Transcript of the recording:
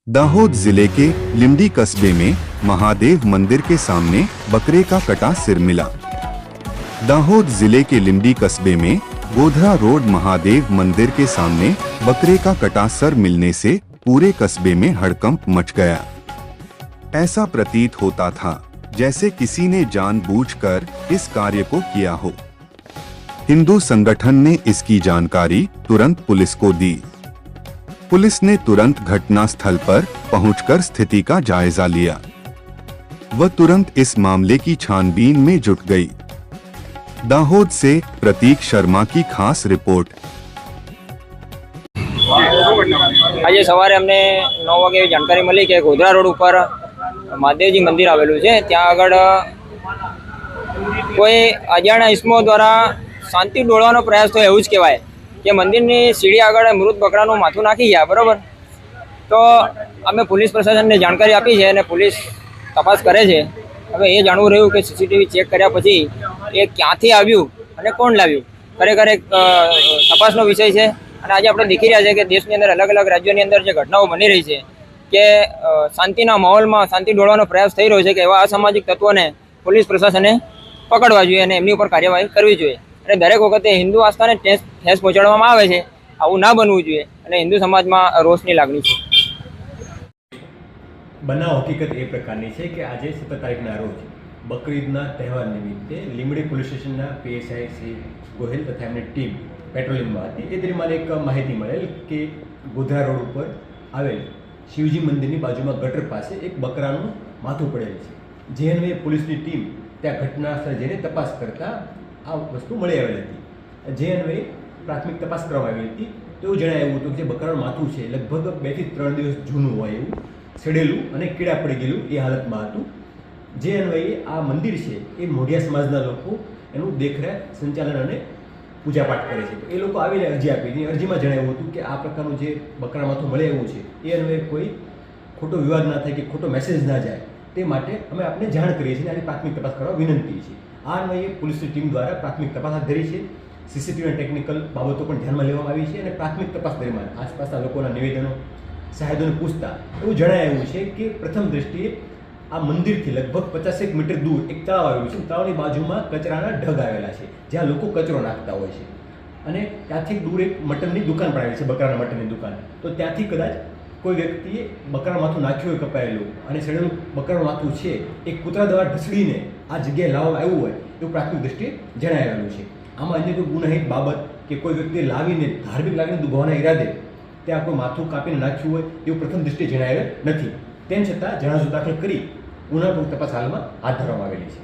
दाहोद जिले के लिमडी कस्बे में महादेव मंदिर के सामने बकरे का कटा सिर मिला। दाहोद जिले के लिमडी कस्बे में गोधरा रोड महादेव मंदिर के सामने बकरे का कटा सर मिलने से पूरे कस्बे में हड़कंप मच गया। ऐसा प्रतीत होता था जैसे किसी ने जानबूझकर इस कार्य को किया हो। हिंदू संगठन ने इसकी जानकारी तुरंत पुलिस को दी। पुलिस ने तुरंत घटना स्थल पर पहुंचकर स्थिति का जायजा लिया। वह तुरंत इस मामले की छानबीन में जुट गई। दाहोद से प्रतीक शर्मा की खास रिपोर्ट। આજે સવારે અમને 9 વાગે જાણકારી મળી કે ગોધરા રોડ ઉપર મહાદેવજી મંદિર આવેલું છે, ત્યાં આગળ કોઈ અજાણ્યા ઇસમો દ્વારા શાંતિ ડોળવાનો પ્રયાસ થયો એવું જ કહેવાય કે મંદિરની સીડી આગળ મૃત બકરાનું માથું નાખી ગયા, બરાબર। તો અમે પોલીસ પ્રશાસનને જાણકારી આપી છે અને પોલીસ તપાસ કરે છે। હવે એ જાણવું રહ્યું કે સીસીટીવી ચેક કર્યા પછી એ ક્યાંથી આવ્યું અને કોણ લાવ્યું, ખરેખર એક તપાસનો વિષય છે। અને આજે આપણે દેખી રહ્યા છે કે દેશની અંદર અલગ અલગ રાજ્યોની અંદર જે ઘટનાઓ બની રહી છે કે શાંતિના માહોલમાં શાંતિ ડોળવાનો પ્રયાસ થઈ રહ્યો છે કે એવા અસામાજિક તત્વોને પોલીસ પ્રશાસને પકડવા જોઈએ અને એમની ઉપર કાર્યવાહી કરવી જોઈએ। અને દરેક વખતે હિન્દુ આસ્થાને ઠેસ પહોંચાડવામાં આવે છે, આવું ના બનવું જોઈએ અને હિન્દુ સમાજમાં રોષની લાગણી છે। બનાવ હકીકત એ પ્રકારની છે કે આજે 17 તારીખના રોજ બકરીદના તહેવાર નિમિત્તે લીંબડી પોલીસ સ્ટેશનના પીએસઆઈ શ્રી ગોહિલ તથા એમની ટીમ પેટ્રોલિંગમાં હતી। એ દરમિયાન એક માહિતી મળેલ કે ગોધરા રોડ ઉપર આવેલ શિવજી મંદિરની બાજુમાં ગટર પાસે એક બકરાનું માથું પડેલ છે। જે અન્વયે પોલીસની ટીમ ત્યાં ઘટના સ્થળે જઈને તપાસ કરતા આ વસ્તુ મળી આવેલી હતી। જે અન્વયે પ્રાથમિક તપાસ કરવામાં આવેલી હતી તો એવું જણાવ્યું હતું કે જે બકરાનું માથું છે લગભગ 2 થી 3 દિવસ જૂનું હોય એવું, સડેલું અને કીડા પડી ગયેલું એ હાલતમાં હતું। જે અન્વયે આ મંદિર છે એ મોઢિયા સમાજના લોકો એનું દેખરેખ, સંચાલન અને પૂજાપાઠ કરે છે। તો એ લોકો આવીને અરજી આપી, અરજીમાં જણાવ્યું હતું કે આ પ્રકારનું જે બકરા માથું મળે એવું છે એ અન્વયે કોઈ ખોટો વિવાદ ના થાય કે ખોટો મેસેજ ના જાય તે માટે અમે આપને જાણ કરીએ છીએ, આની પ્રાથમિક તપાસ કરવા વિનંતી છે। આ અન્વયે પોલીસની ટીમ દ્વારા પ્રાથમિક તપાસ હાથ ધરી છે। સીસીટીવી અને ટેકનિકલ બાબતો પણ ધ્યાનમાં લેવામાં આવી છે અને પ્રાથમિક તપાસ દરમિયાન આસપાસના લોકોના નિવેદનો, સાહેદોને પૂછતા એવું જણાવ્યું છે કે પ્રથમ દ્રષ્ટિએ આ મંદિરથી લગભગ 50 મીટર દૂર એક તળાવ આવેલું છે। તળાવની બાજુમાં કચરાના ઢગ આવેલા છે જ્યાં લોકો કચરો નાખતા હોય છે અને ત્યાંથી દૂર એક મટનની દુકાન પણ આવેલી છે, બકરાના મટનની દુકાન। તો ત્યાંથી કદાચ કોઈ વ્યક્તિએ બકરા માથું નાખ્યું હોય કપાયેલું અને સડેલું બકરાનું માથું છે એ કૂતરા દ્વારા ઢસડીને આ જગ્યાએ લાવવામાં આવ્યું હોય એવું પ્રાથમિક દ્રષ્ટિએ જણાવેલું છે। આમાં અન્ય કોઈ ગુનાહિત બાબત કે કોઈ વ્યક્તિએ લાવીને ધાર્મિક લાગણી દુભાવવાના ઈરાદે ત્યાં કોઈ માથું કાપીને નાખ્યું હોય એવું પ્રથમ દ્રષ્ટિએ જણાવેલ નથી। તેમ છતાં જણાજો દાખલ કરી ઉનાળુ તપાસ હાલમાં હાથ ધરવામાં આવેલી છે।